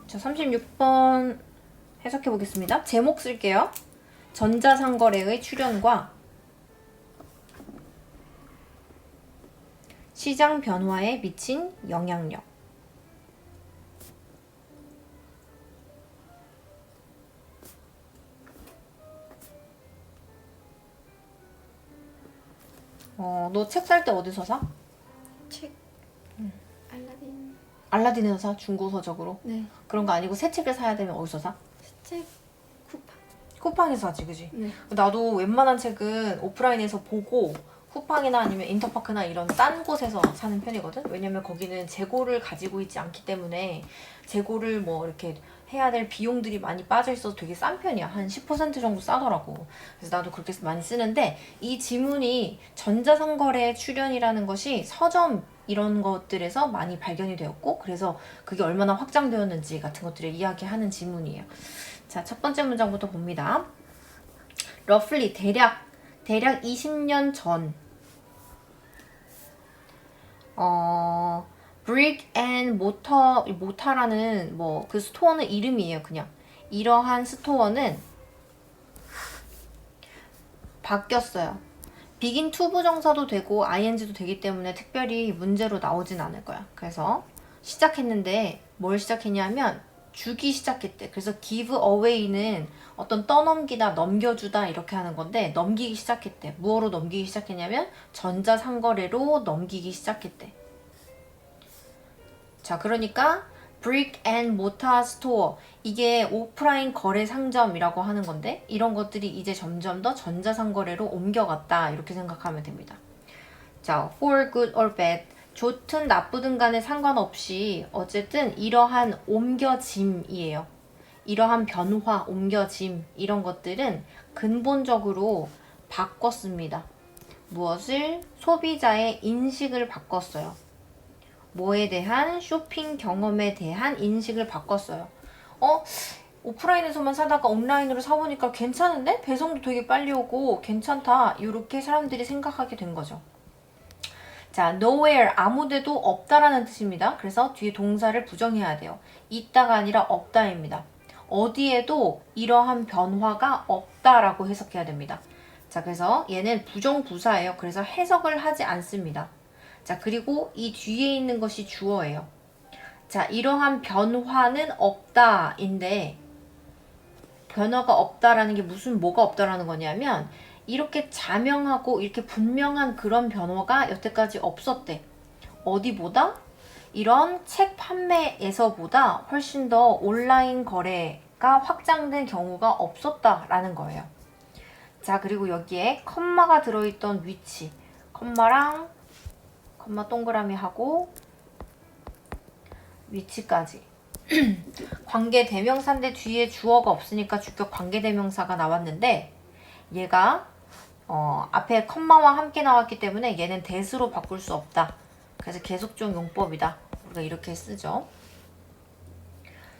자, 36번 해석해 보겠습니다. 제목 쓸게요. 전자상거래의 출현과 시장 변화에 미친 영향력. 너 책 살 때 어디서 사? 책 알라딘. 알라딘에서 사? 중고서적으로? 네. 그런 거 아니고 새 책을 사야 되면 어디서 사? 책 쿠팡. 쿠팡에서 사지, 그지? 네. 나도 웬만한 책은 오프라인에서 보고 쿠팡이나 아니면 인터파크나 이런 싼 곳에서 사는 편이거든? 왜냐면 거기는 재고를 가지고 있지 않기 때문에 재고를 뭐 이렇게 해야 될 비용들이 많이 빠져 있어서 되게 싼 편이야. 한 10% 정도 싸더라고. 그래서 나도 그렇게 많이 쓰는데 이 지문이 전자상거래 출현이라는 것이 서점 이런 것들에서 많이 발견이 되었고 그래서 그게 얼마나 확장되었는지 같은 것들을 이야기하는 지문이에요. 자, 첫 번째 문장부터 봅니다. roughly 대략 20년 전 brick and mortar라는 뭐 그 스토어는 이름이에요. 그냥 이러한 스토어는 바뀌었어요. begin to 부정사도 되고 ing도 되기 때문에 특별히 문제로 나오진 않을 거야. 그래서 시작했는데 뭘 시작했냐면 주기 시작했대. 그래서 give away는 어떤 떠넘기다, 넘겨주다 이렇게 하는 건데 넘기기 시작했대. 무엇으로 넘기기 시작했냐면 전자상거래로 넘기기 시작했대. 자, 그러니까 brick and mortar store 이게 오프라인 거래 상점이라고 하는 건데 이런 것들이 이제 점점 더 전자상거래로 옮겨갔다 이렇게 생각하면 됩니다. 자, for good or bad 좋든 나쁘든 간에 상관없이 어쨌든 이러한 옮겨짐이에요. 이러한 변화, 옮겨짐 이런 것들은 근본적으로 바꿨습니다. 무엇을? 소비자의 인식을 바꿨어요. 뭐에 대한? 쇼핑 경험에 대한 인식을 바꿨어요. 오프라인에서만 사다가 온라인으로 사보니까 괜찮은데? 배송도 되게 빨리 오고 괜찮다. 이렇게 사람들이 생각하게 된 거죠. 자, nowhere 아무데도 없다라는 뜻입니다. 그래서 뒤에 동사를 부정해야 돼요. 있다가 아니라 없다입니다. 어디에도 이러한 변화가 없다라고 해석해야 됩니다. 자, 그래서 얘는 부정부사예요. 그래서 해석을 하지 않습니다. 자, 그리고 이 뒤에 있는 것이 주어예요. 자, 이러한 변화는 없다인데 변화가 없다라는 게 뭐가 없다라는 거냐면 이렇게 자명하고 이렇게 분명한 그런 변화가 여태까지 없었대. 어디보다? 이런 책 판매에서보다 훨씬 더 온라인 거래가 확장된 경우가 없었다라는 거예요. 자, 그리고 여기에 컴마가 들어있던 위치. 컴마랑 컴마 동그라미 하고 위치까지. 관계 대명사인데 뒤에 주어가 없으니까 주격 관계 대명사가 나왔는데 얘가 앞에 컴마와 함께 나왔기 때문에 얘는 that으로 바꿀 수 없다. 그래서 계속적 용법이다. 우리가 이렇게 쓰죠.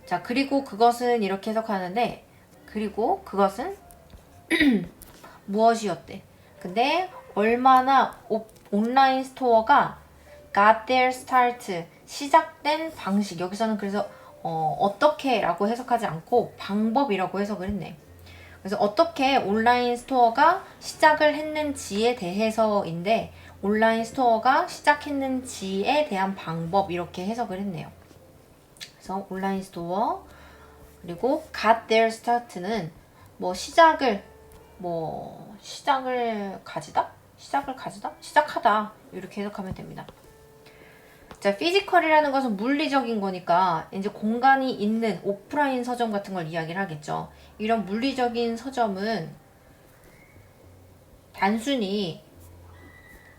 자, 그리고 그것은 이렇게 해석하는데 그리고 그것은 무엇이었대. 근데 얼마나 온라인 스토어가 got their start 시작된 방식 여기서는 그래서 어떻게 라고 해석하지 않고 방법이라고 해석을 했네. 그래서 어떻게 온라인 스토어가 시작을 했는지에 대해서인데 온라인 스토어가 시작했는지에 대한 방법 이렇게 해석을 했네요. 그래서 온라인 스토어 그리고 got their start는 시작을 가지다? 시작하다 이렇게 해석하면 됩니다. 자, 피지컬이라는 것은 물리적인 거니까 이제 공간이 있는 오프라인 서점 같은 걸 이야기를 하겠죠. 이런 물리적인 서점은 단순히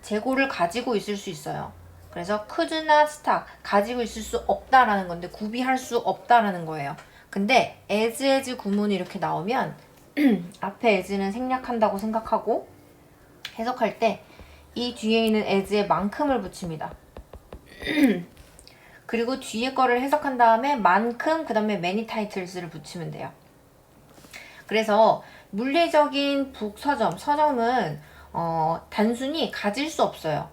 재고를 가지고 있을 수 있어요. 그래서 could not stock 가지고 있을 수 없다라는 건데 구비할 수 없다라는 거예요. 근데 as 구문이 이렇게 나오면 앞에 as는 생략한다고 생각하고 해석할 때 이 뒤에 있는 as에 만큼을 붙입니다. 그리고 뒤에 거를 해석한 다음에 만큼 그 다음에 many titles를 붙이면 돼요. 그래서 물리적인 북서점, 서점은 단순히 가질 수 없어요.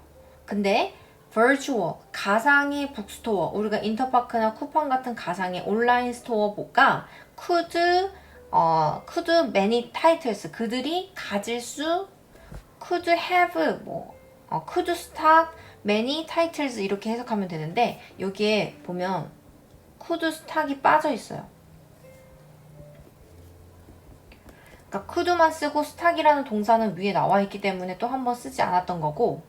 근데 virtual, 가상의 북스토어, 우리가 인터파크나 쿠팡 같은 가상의 온라인 스토어가 could many titles, 그들이 가질 수 could have, could stock many titles 이렇게 해석하면 되는데 여기에 보면 could stock이 빠져 있어요. 그러니까 could만 쓰고 stock이라는 동사는 위에 나와 있기 때문에 또 한 번 쓰지 않았던 거고,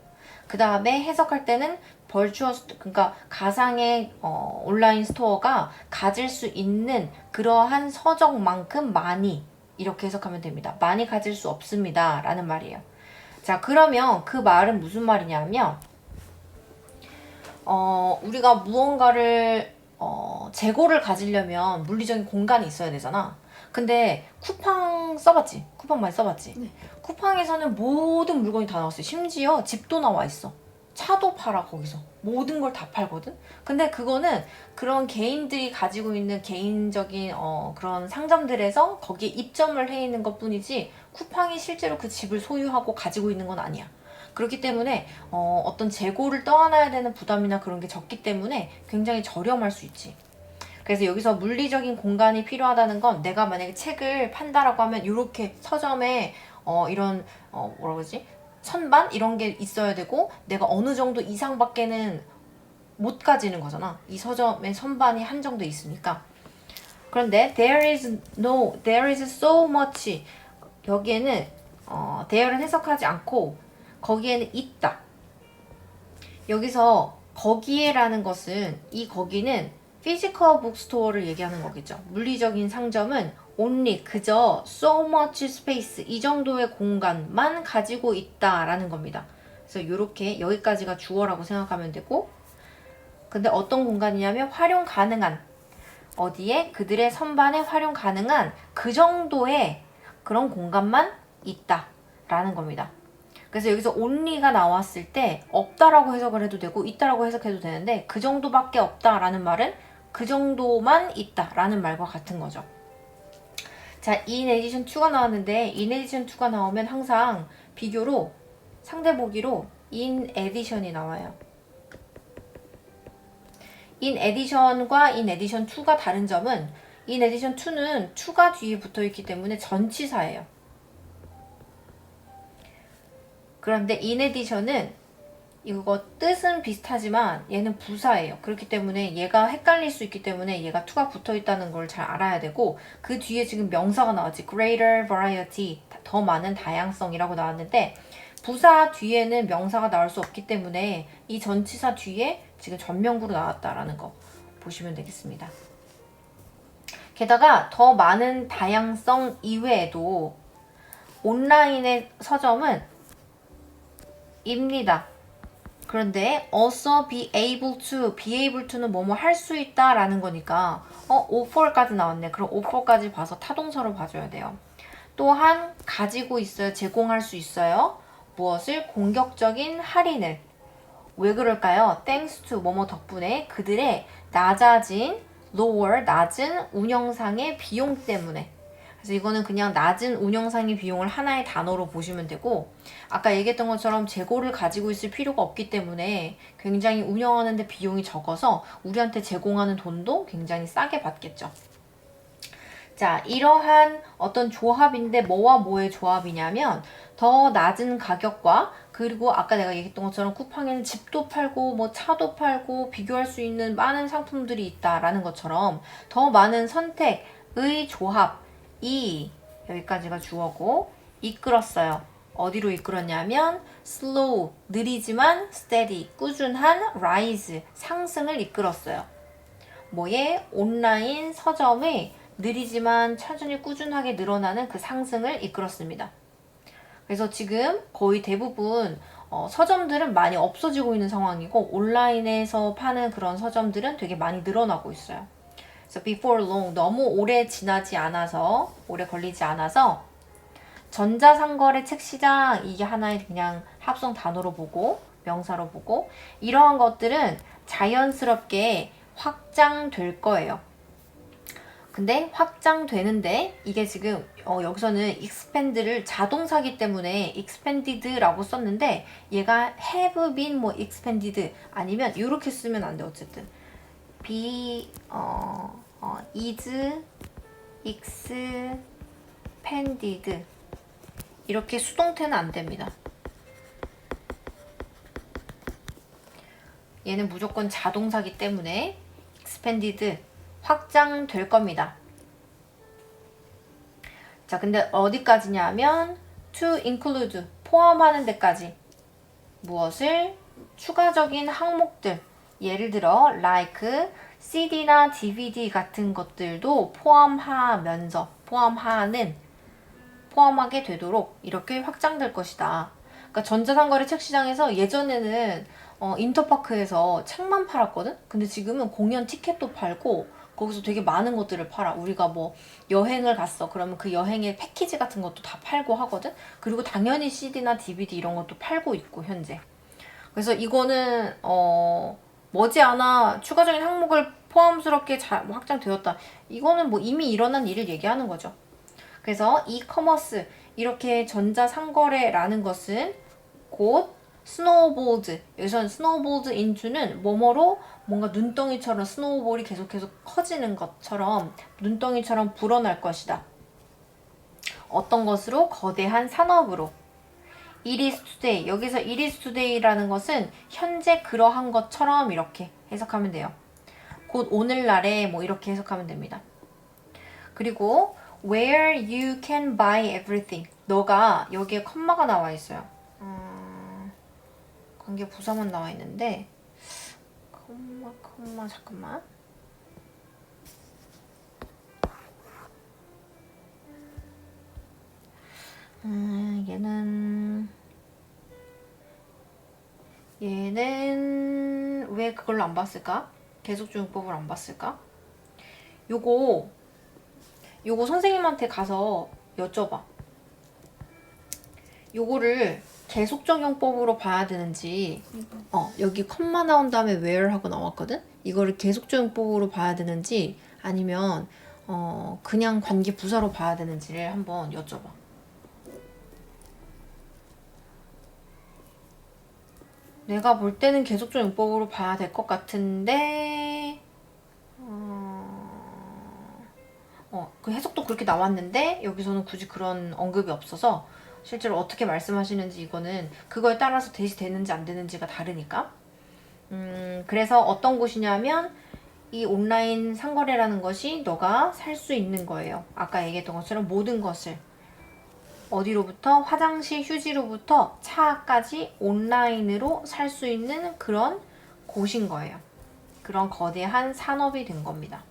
그 다음에 해석할 때는 그러니까 가상의 온라인 스토어가 가질 수 있는 그러한 서적만큼 많이, 이렇게 해석하면 됩니다. 많이 가질 수 없습니다 라는 말이에요. 자, 그러면 그 말은 무슨 말이냐면 우리가 무언가를 재고를 가지려면 물리적인 공간이 있어야 되잖아. 근데 쿠팡 써봤지? 쿠팡 많이 써봤지? 네. 쿠팡에서는 모든 물건이 다 나왔어요. 심지어 집도 나와 있어. 차도 팔아, 거기서. 모든 걸 다 팔거든? 근데 그거는 그런 개인들이 가지고 있는 개인적인 그런 상점들에서 거기에 입점을 해 있는 것 뿐이지 쿠팡이 실제로 그 집을 소유하고 가지고 있는 건 아니야. 그렇기 때문에 어떤 재고를 떠안아야 되는 부담이나 그런 게 적기 때문에 굉장히 저렴할 수 있지. 그래서 여기서 물리적인 공간이 필요하다는 건 내가 만약에 책을 판다라고 하면 이렇게 서점에 이런 뭐라 그러지? 선반 이런 게 있어야 되고 내가 어느 정도 이상밖에는 못 가지는 거잖아. 이 서점의 선반이 한정돼 있으니까. 그런데 there is so much, 여기에는 there는 해석하지 않고 거기에는 있다. 여기서 거기에라는 것은 이 거기는 피지컬 북스토어를 얘기하는 거겠죠. 물리적인 상점은 only, 그저 so much space, 이 정도의 공간만 가지고 있다라는 겁니다. 그래서 이렇게 여기까지가 주어라고 생각하면 되고, 근데 어떤 공간이냐면 활용 가능한, 어디에 그들의 선반에 활용 가능한 그 정도의 그런 공간만 있다라는 겁니다. 그래서 여기서 only가 나왔을 때 없다라고 해석을 해도 되고 있다라고 해석해도 되는데 그 정도밖에 없다라는 말은 그 정도만 있다라는 말과 같은 거죠. 자, in addition to가 나왔는데 in addition to가 나오면 항상 비교로 상대 보기로 in addition이 나와요. in addition과 in addition to가 다른 점은 in addition to는 to가 뒤에 붙어 있기 때문에 전치사예요. 그런데 in addition은 이거 뜻은 비슷하지만 얘는 부사예요. 그렇기 때문에 얘가 헷갈릴 수 있기 때문에 얘가 to가 붙어 있다는 걸 잘 알아야 되고, 그 뒤에 지금 명사가 나왔지. greater variety, 더 많은 다양성이라고 나왔는데 부사 뒤에는 명사가 나올 수 없기 때문에 이 전치사 뒤에 지금 전명구로 나왔다라는 거 보시면 되겠습니다. 게다가 더 많은 다양성 이외에도 온라인의 서점은 입니다. 그런데 also be able to는 뭐뭐 할 수 있다 라는 거니까 offer까지 나왔네. 그럼 offer까지 봐서 타동사로 봐줘야 돼요. 또한 가지고 있어요. 제공할 수 있어요. 무엇을? 공격적인 할인을. 왜 그럴까요? thanks to 뭐뭐 덕분에 그들의 낮은 운영상의 비용 때문에. 그래서 이거는 그냥 낮은 운영상의 비용을 하나의 단어로 보시면 되고, 아까 얘기했던 것처럼 재고를 가지고 있을 필요가 없기 때문에 굉장히 운영하는데 비용이 적어서 우리한테 제공하는 돈도 굉장히 싸게 받겠죠. 자, 이러한 어떤 조합인데 뭐와 뭐의 조합이냐면 더 낮은 가격과, 그리고 아까 내가 얘기했던 것처럼 쿠팡에는 집도 팔고 뭐 차도 팔고 비교할 수 있는 많은 상품들이 있다라는 것처럼 더 많은 선택의 조합이, 여기까지가 주어고, 이끌었어요. 어디로 이끌었냐면 slow, 느리지만 steady, 꾸준한 rise, 상승을 이끌었어요. 뭐에? 온라인 서점의 느리지만 천천히 꾸준하게 늘어나는 그 상승을 이끌었습니다. 그래서 지금 거의 대부분 서점들은 많이 없어지고 있는 상황이고 온라인에서 파는 그런 서점들은 되게 많이 늘어나고 있어요. 그래서 before long, 너무 오래 걸리지 않아서 전자상거래 책 시장, 이게 하나의 그냥 합성 단어로 보고 명사로 보고 이러한 것들은 자연스럽게 확장될 거예요. 근데 확장되는데 이게 지금 여기서는 expand를 자동사기 때문에 expanded라고 썼는데 얘가 have been 뭐 expanded 아니면 이렇게 쓰면 안 돼. 어쨌든 be is expanded 이렇게 수동태는 안 됩니다. 얘는 무조건 자동사기 때문에 expanded 확장될 겁니다. 자, 근데 어디까지냐면 to include 포함하는 데까지 무엇을 추가적인 항목들 예를 들어 like CD나 DVD 같은 것들도 포함하게 되도록 이렇게 확장될 것이다. 그러니까 전자상거래 책시장에서 예전에는 인터파크에서 책만 팔았거든? 근데 지금은 공연 티켓도 팔고 거기서 되게 많은 것들을 팔아. 우리가 뭐 여행을 갔어. 그러면 그 여행의 패키지 같은 것도 다 팔고 하거든? 그리고 당연히 CD나 DVD 이런 것도 팔고 있고 현재. 그래서 이거는 머지않아 추가적인 항목을 포함스럽게 확장되었다. 이거는 뭐 이미 일어난 일을 얘기하는 거죠. 그래서 이커머스 이렇게 전자상거래라는 것은 곧 스노우볼드 여기서는 스노우볼드 인투는 뭐뭐로 뭔가 눈덩이처럼 스노우볼이 계속해서 커지는 것처럼 눈덩이처럼 불어날 것이다. 어떤 것으로? 거대한 산업으로. It is today. 여기서 it is today라는 것은 현재 그러한 것처럼 이렇게 해석하면 돼요. 곧 오늘날에 뭐 이렇게 해석하면 됩니다. 그리고 where you can buy everything. 너가 여기에 컴마가 나와 있어요. 관계 부사만 나와 있는데 컴마 잠깐만. 얘는 왜 그걸로 안 봤을까? 계속주용법을 안 봤을까? 요거 선생님한테 가서 여쭤봐. 요거를 계속적용법으로 봐야 되는지 여기 컴마 나온 다음에 where 하고 나왔거든? 이거를 계속적용법으로 봐야 되는지 아니면 그냥 관계 부사로 봐야 되는지를 한번 여쭤봐. 내가 볼 때는 계속적용법으로 봐야 될 것 같은데 그 해석도 그렇게 나왔는데 여기서는 굳이 그런 언급이 없어서 실제로 어떻게 말씀하시는지 이거는 그거에 따라서 대시되는지 안 되는지가 다르니까. 그래서 어떤 곳이냐면 이 온라인 상거래라는 것이 너가 살 수 있는 거예요. 아까 얘기했던 것처럼 모든 것을 어디로부터 화장실 휴지로부터 차까지 온라인으로 살 수 있는 그런 곳인 거예요. 그런 거대한 산업이 된 겁니다.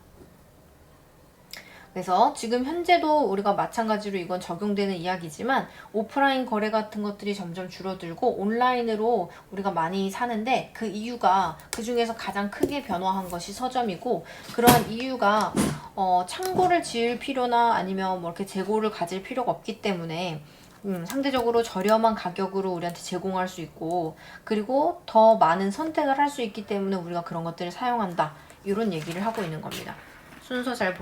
그래서 지금 현재도 우리가 마찬가지로 이건 적용되는 이야기지만 오프라인 거래 같은 것들이 점점 줄어들고 온라인으로 우리가 많이 사는데 그 이유가 그 중에서 가장 크게 변화한 것이 서점이고 그러한 이유가 창고를 지을 필요나 아니면 뭐 이렇게 재고를 가질 필요가 없기 때문에 상대적으로 저렴한 가격으로 우리한테 제공할 수 있고 그리고 더 많은 선택을 할 수 있기 때문에 우리가 그런 것들을 사용한다. 이런 얘기를 하고 있는 겁니다. 순서 잘